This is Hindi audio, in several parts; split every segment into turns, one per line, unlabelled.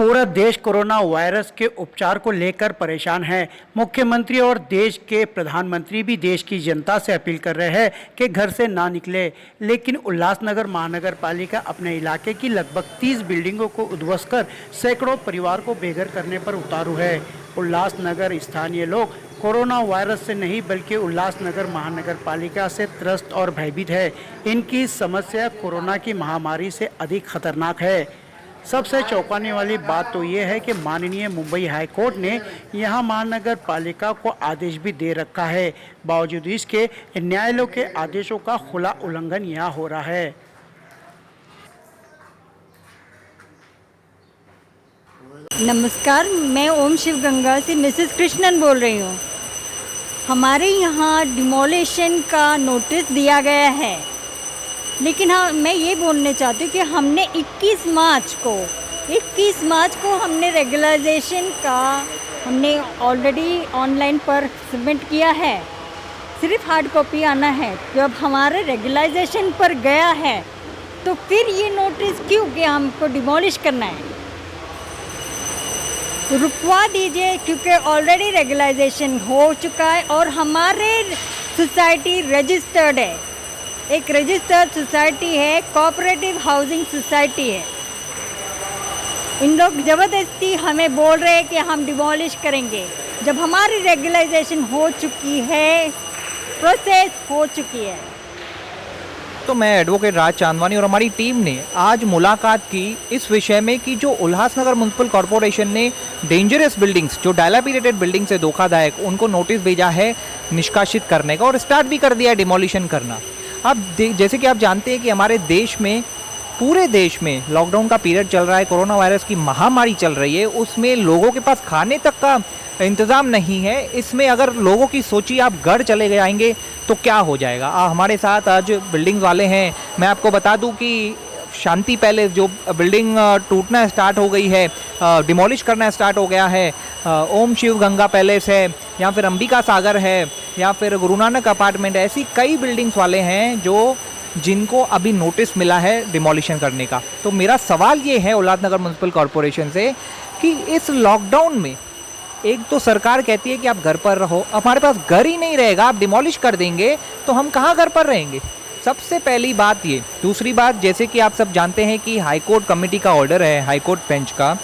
पूरा देश कोरोना वायरस के उपचार को लेकर परेशान है। मुख्यमंत्री और देश के प्रधानमंत्री भी देश की जनता से अपील कर रहे हैं कि घर से ना निकले, लेकिन उल्लासनगर महानगर पालिका अपने इलाके की लगभग 30 बिल्डिंगों को उद्ध्वस्त कर सैकड़ों परिवार को बेघर करने पर उतारू है। उल्लासनगर स्थानीय लोग कोरोना वायरस से नहीं बल्कि उल्लासनगर महानगर पालिका से त्रस्त और भयभीत है। इनकी समस्या कोरोना की महामारी से अधिक खतरनाक है। सबसे चौंकाने वाली बात तो ये है कि माननीय मुंबई हाई कोर्ट ने यहां महानगर पालिका को आदेश भी दे रखा है। बावजूद इसके न्यायालय के आदेशों का खुला उल्लंघन यहां हो रहा है।
नमस्कार, मैं ओम शिव गंगा से मिसेस कृष्णन बोल रही हूँ। हमारे यहाँ डिमोलिशन का नोटिस दिया गया है, लेकिन हाँ, मैं ये बोलना चाहती हूँ कि हमने 21 मार्च को हमने रेगुलराइजेशन का हमने ऑलरेडी ऑनलाइन पर सबमिट किया है। सिर्फ हार्ड कॉपी आना है। जब हमारे रेगुलराइजेशन पर गया है तो फिर ये नोटिस क्यों कि हमको डिमोलिश करना है? रुकवा दीजिए, क्योंकि ऑलरेडी रेगुलराइजेशन हो चुका है और हमारे सोसाइटी रजिस्टर्ड है, एक रजिस्टर्ड सोसाइटी है, कोऑपरेटिव हाउसिंग सोसाइटी है। इन लोग ज़बरदस्ती हमें बोल रहे हैं कि हम डिमोलिश करेंगे, जब हमारी रेगुलराइजेशन हो चुकी है, प्रोसेस हो चुकी है।
तो मैं एडवोकेट राज चांदवानी और हमारी टीम ने आज मुलाकात की इस विषय में कि जो उल्लासनगर म्युनिसिपल कॉरपोरेशन ने डेंजरस बिल्डिंग्स, जो डायलापिडेटेड बिल्डिंग्स है दोखादायक, उनको नोटिस भेजा है निष्कासित करने का और स्टार्ट भी कर दिया है डिमोलिशन करना। अब जैसे कि आप जानते हैं कि हमारे देश में, पूरे देश में लॉकडाउन का पीरियड चल रहा है, कोरोना वायरस की महामारी चल रही है, उसमें लोगों के पास खाने तक का इंतज़ाम नहीं है। इसमें अगर लोगों की सोचिए आप घर चले जाएंगे तो क्या हो जाएगा। हमारे साथ आज बिल्डिंग वाले हैं। मैं आपको बता दूं कि शांति पैलेस जो बिल्डिंग टूटना स्टार्ट हो गई है, डिमोलिश करना स्टार्ट हो गया है, ओम शिव गंगा पैलेस है, या फिर अंबिका सागर है, या फिर गुरु नानक अपार्टमेंट, ऐसी कई बिल्डिंग्स वाले हैं जिनको अभी नोटिस मिला है डिमोलिशन करने का। तो मेरा सवाल ये है उल्लासनगर म्युनिसिपल कॉरपोरेशन से कि इस लॉकडाउन में एक तो सरकार कहती है कि आप घर पर रहो, हमारे पास घर ही नहीं रहेगा, आप डिमोलिश कर देंगे तो हम कहाँ घर पर रहेंगे? सबसे पहली बात ये। दूसरी बात, जैसे कि आप सब जानते हैं कि हाई कोर्ट कमेटी का ऑर्डर है, हाई कोर्ट बेंच का,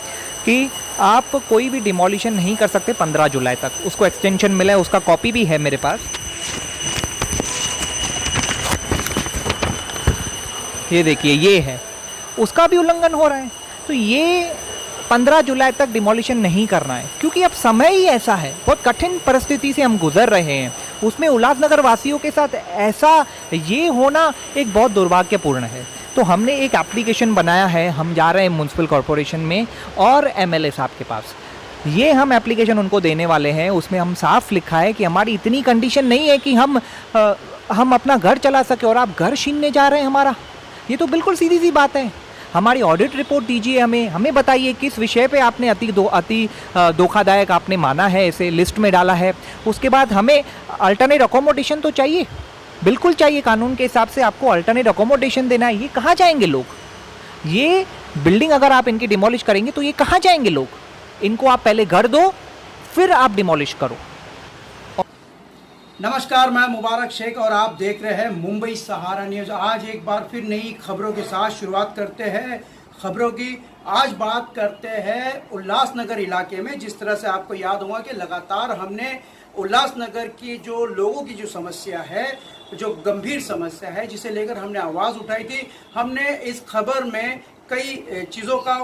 कि आप कोई भी डिमोलिशन नहीं कर सकते 15 जुलाई तक। उसको एक्सटेंशन मिला है, उसका कॉपी भी है मेरे पास। ये देखिए, ये है, उसका भी उल्लंघन हो रहा है। तो ये 15 जुलाई तक डिमोलिशन नहीं करना है, क्योंकि अब समय ही ऐसा है, बहुत कठिन परिस्थिति से हम गुजर रहे हैं। उसमें उल्लासनगर वासियों के साथ ऐसा ये होना एक बहुत दुर्भाग्यपूर्ण है। तो हमने एक एप्लीकेशन बनाया है, हम जा रहे हैं म्युनिसिपल कॉरपोरेशन में और एमएलए साहब के पास। ये हम एप्लीकेशन उनको देने वाले हैं। उसमें हम साफ लिखा है कि हमारी इतनी कंडीशन नहीं है कि हम अपना घर चला सके और आप घर छीनने जा रहे हैं हमारा। ये तो बिल्कुल सीधी सी बात है। हमारी ऑडिट रिपोर्ट दीजिए, हमें बताइए किस विषय पे आपने अति धोखादायक आपने माना है, इसे लिस्ट में डाला है। उसके बाद हमें अल्टरनेट अकोमोडेशन तो चाहिए, बिल्कुल चाहिए। कानून के हिसाब से आपको अल्टरनेट अकोमोडेशन देना है। ये कहाँ जाएंगे लोग? ये बिल्डिंग अगर आप इनकी डिमोलिश करेंगे तो ये कहाँ जाएंगे लोग? इनको आप पहले घर दो, फिर आप डिमोलिश करो।
नमस्कार, मैं मुबारक शेख और आप देख रहे हैं मुंबई सहारा न्यूज़। आज एक बार फिर नई खबरों के साथ शुरुआत करते हैं खबरों की। आज बात करते हैं उल्लासनगर इलाके में। जिस तरह से आपको याद होगा कि लगातार हमने उल्लासनगर की जो लोगों की जो समस्या है, जो गंभीर समस्या है, जिसे लेकर हमने आवाज़ उठाई थी। हमने इस खबर में कई चीज़ों का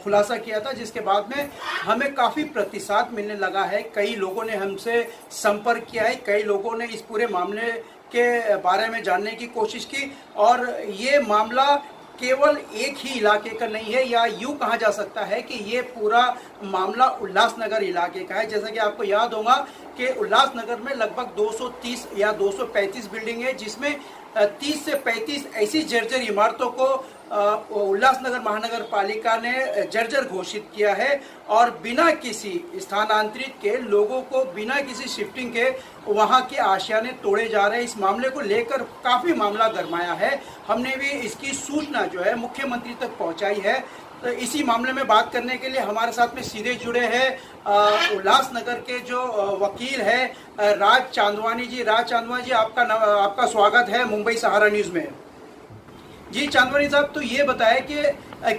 खुलासा किया था, जिसके बाद में हमें काफ़ी प्रतिसाद मिलने लगा है। कई लोगों ने हमसे संपर्क किया है, कई लोगों ने इस पूरे मामले के बारे में जानने की कोशिश की। और ये मामला केवल एक ही इलाके का नहीं है, या यूँ कहा जा सकता है कि ये पूरा मामला उल्लासनगर इलाके का है। जैसा कि आपको याद होगा कि उल्लासनगर में लगभग 230 या 235 बिल्डिंग है, जिसमें 30 से 35 ऐसी जर्जर इमारतों को उल्लासनगर महानगर पालिका ने जर्जर घोषित किया है और बिना किसी स्थानांतरित के लोगों को बिना किसी शिफ्टिंग के वहां के आशियाने तोड़े जा रहे हैं। इस मामले को लेकर काफ़ी मामला गरमाया है। हमने भी इसकी सूचना जो है मुख्यमंत्री तक पहुंचाई है। तो इसी मामले में बात करने के लिए हमारे साथ में सीधे जुड़े हैं उल्लासनगर के जो वकील है राज चांदवानी जी। राज चांदवानी जी, आपका स्वागत है मुंबई सहारा न्यूज़ में। जी चांदवानी साहब, तो ये बताएं कि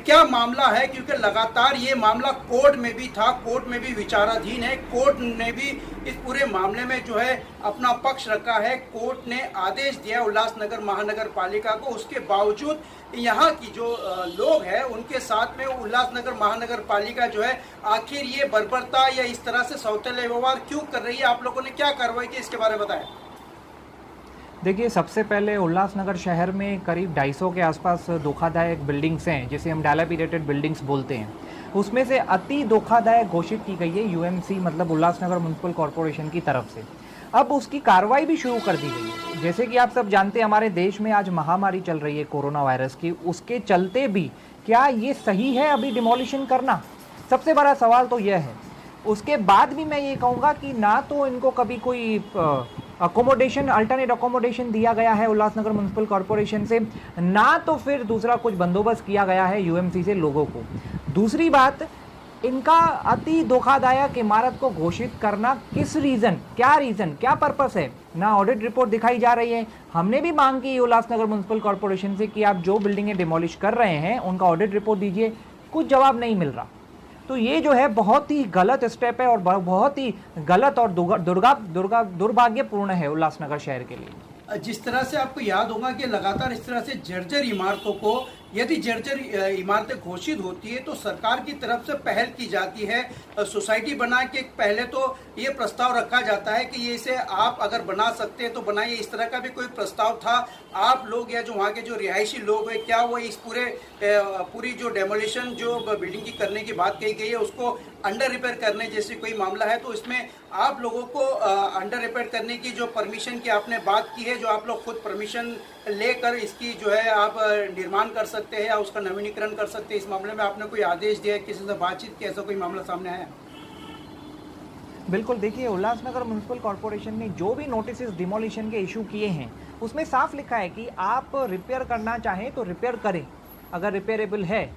क्या मामला है, क्योंकि लगातार ये मामला कोर्ट में भी था, कोर्ट में भी विचाराधीन है, कोर्ट ने भी इस पूरे मामले में जो है अपना पक्ष रखा है। कोर्ट ने आदेश दिया उल्लासनगर महानगर पालिका को, उसके बावजूद यहाँ की जो लोग हैं उनके साथ में उल्लासनगर महानगर पालिका जो है आखिर ये बर्बरता या इस तरह से सौतेले व्यवहार क्यों कर रही है? आप लोगों ने क्या कार्रवाई की, इसके बारे में बताएं।
देखिए, सबसे पहले उल्लासनगर शहर में करीब 250 के आसपास धोखादायक बिल्डिंग्स हैं, जिसे हम डायलापिडेटेड बिल्डिंग्स बोलते हैं। उसमें से अति धोखादायक घोषित की गई है यूएमसी मतलब उल्लासनगर म्युनिसिपल कॉरपोरेशन की तरफ से। अब उसकी कार्रवाई भी शुरू कर दी गई है। जैसे कि आप सब जानते हैं, हमारे देश में आज महामारी चल रही है कोरोना वायरस की, उसके चलते भी क्या ये सही है अभी डिमोलिशन करना? सबसे बड़ा सवाल तो यह है। उसके बाद भी मैं ये कहूँगा कि ना तो इनको कभी कोई अकोमोडेशन, अल्टरनेट अकोमोडेशन दिया गया है उल्लासनगर म्युनिसिपल कॉरपोरेशन से, ना तो फिर दूसरा कुछ बंदोबस्त किया गया है यूएमसी से लोगों को। दूसरी बात, इनका अति धोखादायक इमारत को घोषित करना किस रीज़न, क्या पर्पस है? ना ऑडिट रिपोर्ट दिखाई जा रही है। हमने भी मांग की उल्लासनगर म्युनिसिपल कॉरपोरेशन से कि आप जो बिल्डिंगें डिमोलिश कर रहे हैं उनका ऑडिट रिपोर्ट दीजिए, कुछ जवाब नहीं मिल रहा। तो ये जो है बहुत ही गलत स्टेप है और बहुत ही गलत और दुर्भाग्यपूर्ण है उल्लासनगर शहर के लिए।
जिस तरह से आपको याद होगा कि लगातार इस तरह से जर्जर इमारतों को, यदि जर्जर इमारतें घोषित होती है तो सरकार की तरफ से पहल की जाती है। सोसाइटी बना के पहले तो ये प्रस्ताव रखा जाता है कि ये इसे आप अगर बना सकते हैं तो बनाइए। इस तरह का भी कोई प्रस्ताव था? आप लोग या जो वहाँ के जो रिहायशी लोग हैं, क्या वो इस पूरी जो डेमोलिशन जो बिल्डिंग की करने की बात कही गई है उसको अंडर रिपेयर करने जैसे कोई मामला है तो इसमें आप लोगों को अंडर रिपेयर करने की जो परमिशन की आपने बात की है, जो आप लोग खुद परमिशन लेकर इसकी जो है आप निर्माण कर सकते हैं या उसका नवीनीकरण कर सकते हैं, इस मामले में आपने कोई आदेश दिया है, किसी से बातचीत की, ऐसा कोई मामला सामने आया?
बिल्कुल, देखिए, उल्लासनगर म्युनिसिपल कॉरपोरेशन ने जो भी नोटिस डिमोलिशन के इशू किए हैं उसमें साफ लिखा है कि आप रिपेयर करना चाहें तो रिपेयर करें, अगर रिपेयरेबल है,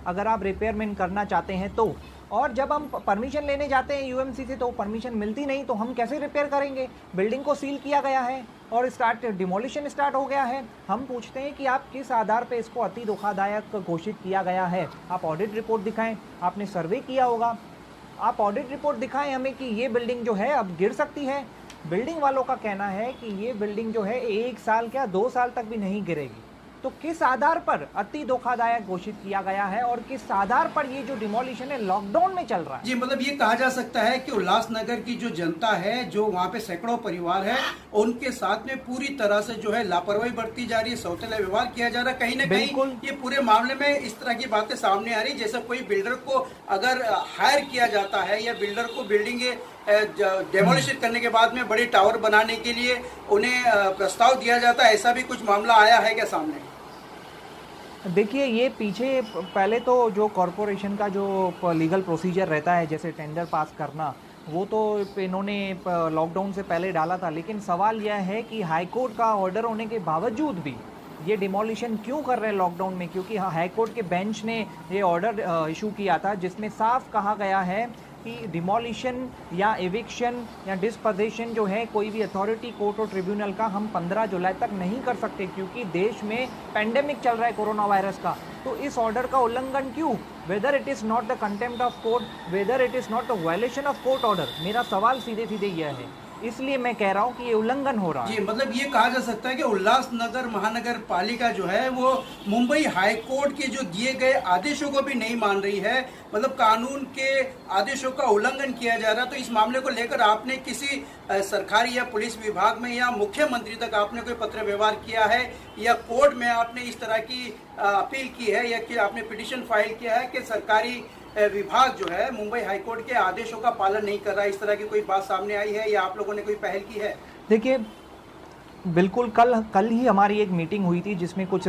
अगर आप रिपेयरमेंट करना चाहते हैं तो। और जब हम परमिशन लेने जाते हैं यूएमसी से तो परमिशन मिलती नहीं, तो हम कैसे रिपेयर करेंगे? बिल्डिंग को सील किया गया है और डिमोलिशन स्टार्ट हो गया है। हम पूछते हैं कि आप किस आधार पे इसको अति धोखादायक घोषित किया गया है? आप ऑडिट रिपोर्ट दिखाएं, आपने सर्वे किया होगा, आप ऑडिट रिपोर्ट दिखाएं हमें कि ये बिल्डिंग जो है अब गिर सकती है। बिल्डिंग वालों का कहना है कि ये बिल्डिंग जो है 1 साल क्या 2 साल तक भी नहीं गिरेगी। तो किस आधार पर अति धोखादायक घोषित किया गया है और किस आधार पर ये जो डिमोलिशन है लॉकडाउन में चल रहा है?
जी, मतलब ये कहा जा सकता है कि उल्लासनगर की जो जनता है, जो वहाँ पे सैकड़ों परिवार है, उनके साथ में पूरी तरह से जो है लापरवाही बरती जा रही है, सौतेला व्यवहार किया जा रहा है। कहीं ना कहीं ये पूरे मामले में इस तरह की बातें सामने आ रही, जैसे कोई बिल्डर को अगर हायर किया जाता है या बिल्डर को बिल्डिंग डेमोलिशन करने के बाद में बड़ी टावर बनाने के लिए उन्हें प्रस्ताव दिया जाता है, ऐसा भी कुछ मामला आया है क्या सामने?
देखिए, ये पीछे पहले तो जो कॉरपोरेशन का जो लीगल प्रोसीजर रहता है, जैसे टेंडर पास करना, वो तो इन्होंने लॉकडाउन से पहले डाला था। लेकिन सवाल यह है कि हाई कोर्ट का ऑर्डर होने के बावजूद भी ये डिमोलिशन क्यों कर रहे हैं लॉकडाउन में? क्योंकि हाई कोर्ट के बेंच ने ये ऑर्डर इशू किया था जिसमें साफ कहा गया है कि डिमोलिशन या एविक्शन या डिस्पोजेशन जो है कोई भी अथॉरिटी, कोर्ट और ट्रिब्यूनल का हम 15 जुलाई तक नहीं कर सकते, क्योंकि देश में पेंडेमिक चल रहा है कोरोना वायरस का। तो इस ऑर्डर का उल्लंघन क्यों? Whether it is not the contempt of court, whether it is not the violation of court order. मेरा सवाल सीधे सीधे यह है, इसलिए मैं कह रहा हूँ कि ये उल्लंघन हो रहा है।
जी, मतलब ये कहा जा सकता है कि उल्लासनगर महानगर पालिका जो है वो मुंबई हाई कोर्ट के जो दिए गए आदेशों को भी नहीं मान रही है, मतलब कानून के आदेशों का उल्लंघन किया जा रहा है। तो इस मामले को लेकर आपने किसी सरकारी या पुलिस विभाग में या मुख्यमंत्री तक आपने कोई पत्र व्यवहार किया है या कोर्ट में आपने इस तरह की अपील की है या कि आपने पिटीशन फाइल किया है कि सरकारी विभाग जो है मुंबई हाईकोर्ट के आदेशों का पालन नहीं कर रहा है? इस तरह की कोई बात सामने आई है या आप लोगों ने कोई पहल की है?
देखिए, बिल्कुल, कल ही हमारी एक मीटिंग हुई थी जिसमें कुछ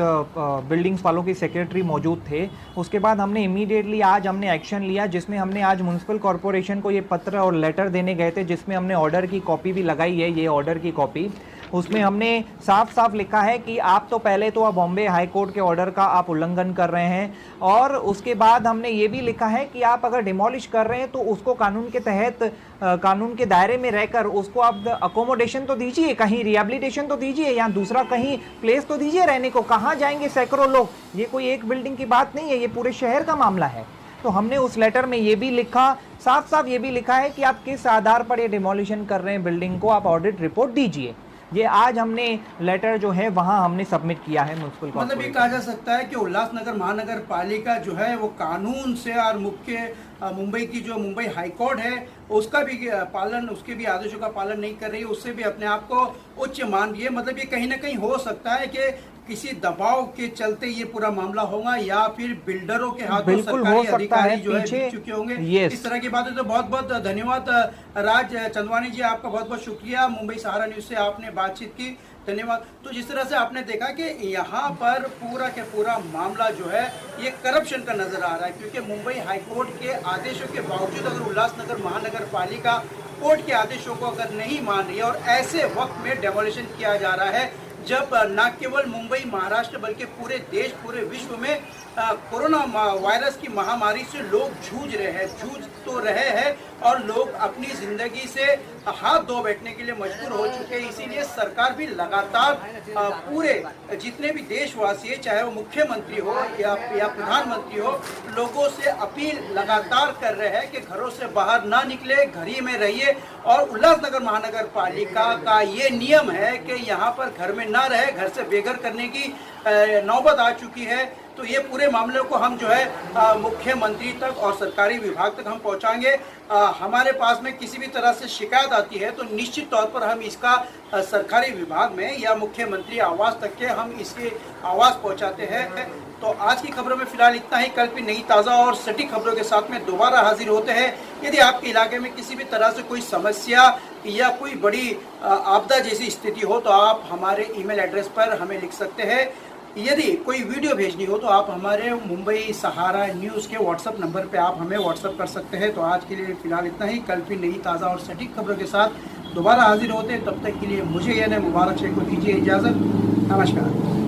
बिल्डिंग्स वालों के सेक्रेटरी मौजूद थे। उसके बाद हमने इमीडिएटली आज हमने एक्शन लिया, जिसमें हमने आज म्युनिसिपल कॉरपोरेशन को ये पत्र और लेटर देने गए थे, जिसमें हमने ऑर्डर की कॉपी भी लगाई है, ये ऑर्डर की कॉपी। उसमें हमने साफ साफ लिखा है कि आप तो पहले तो आप बॉम्बे हाई कोर्ट के ऑर्डर का आप उल्लंघन कर रहे हैं, और उसके बाद हमने ये भी लिखा है कि आप अगर डिमोलिश कर रहे हैं तो उसको कानून के तहत कानून के दायरे में रहकर उसको आप अकोमोडेशन तो दीजिए, कहीं रिहेबिलिटेशन तो दीजिए, या दूसरा कहीं प्लेस तो दीजिए रहने को। कहाँ जाएंगे सैकड़ों लोग? ये कोई एक बिल्डिंग की बात नहीं है, ये पूरे शहर का मामला है। तो हमने उस लेटर में ये भी लिखा, साफ साफ ये भी लिखा है कि आप किस आधार पर ये डिमोलिशन कर रहे हैं बिल्डिंग को, आप ऑडिट रिपोर्ट दीजिए। ये आज हमने लेटर जो है वहाँ हमने सबमिट किया है म्युनिसिपल
मतलब ये
कॉर्पोरेशन।
कहा जा सकता है कि उल्लासनगर महानगर पालिका जो है वो कानून से और मुख्य मुंबई की जो मुंबई हाई कोर्ट है उसका भी पालन, उसके भी आदेशों का पालन नहीं कर रही है, उससे भी अपने आप को उच्च मान रही है। मतलब ये कहीं ना कहीं हो सकता है कि किसी दबाव के चलते ये पूरा मामला होगा, या फिर बिल्डरों के हाथों
बिल्कुल हो
सरकारी
सकता
अधिकारी
है,
जो है
पीछे-
बिक चुके होंगे।
Yes.
इस तरह की बातें तो बहुत बहुत धन्यवाद राज चंदवानी जी, आपका बहुत बहुत शुक्रिया। मुंबई सहारा न्यूज से आपने बातचीत की, धन्यवाद। तो जिस तरह से आपने देखा कि यहाँ पर पूरा के पूरा मामला जो है ये करप्शन का नजर आ रहा है, क्योंकि मुंबई हाई कोर्ट के आदेशों के बावजूद अगर उल्लासनगर महानगर पालिका कोर्ट के आदेशों को अगर नहीं मान रही है और ऐसे वक्त में डेमोलिशन किया जा रहा है जब न केवल मुंबई महाराष्ट्र बल्कि पूरे देश पूरे विश्व में कोरोना वायरस की महामारी से लोग जूझ तो रहे हैं और लोग अपनी जिंदगी से हाथ धो बैठने के लिए मजबूर हो चुके हैं। इसीलिए सरकार भी लगातार पूरे जितने भी देशवासी है, चाहे वो मुख्यमंत्री हो या प्रधानमंत्री हो, लोगों से अपील लगातार कर रहे हैं कि घरों से बाहर ना निकले, घर ही में रहिए। और उल्लासनगर महानगर पालिका का ये नियम है कि यहाँ पर घर में ना रहे, घर से बेघर करने की नौबत आ चुकी है। तो ये पूरे मामले को हम जो है मुख्यमंत्री तक और सरकारी विभाग तक हम पहुंचाएंगे। हमारे पास में किसी भी तरह से शिकायत आती है तो निश्चित तौर पर हम इसका सरकारी विभाग में या मुख्यमंत्री आवास तक के हम इसके आवाज पहुंचाते हैं। तो आज की खबरों में फिलहाल इतना ही। कल भी नई ताज़ा और सटीक खबरों के साथ में दोबारा हाजिर होते हैं। यदि आपके इलाके में किसी भी तरह से कोई समस्या या कोई बड़ी आपदा जैसी स्थिति हो तो आप हमारे ईमेल एड्रेस पर हमें लिख सकते हैं। यदि कोई वीडियो भेजनी हो तो आप हमारे मुंबई सहारा न्यूज़ के व्हाट्सएप नंबर पे आप हमें व्हाट्सएप कर सकते हैं। तो आज के लिए फिलहाल इतना ही। कल भी नई ताज़ा और सटीक खबरों के साथ दोबारा हाजिर होते हैं। तब तक के लिए मुझे यानी मुबारक शेख को दीजिए इजाज़त। नमस्कार।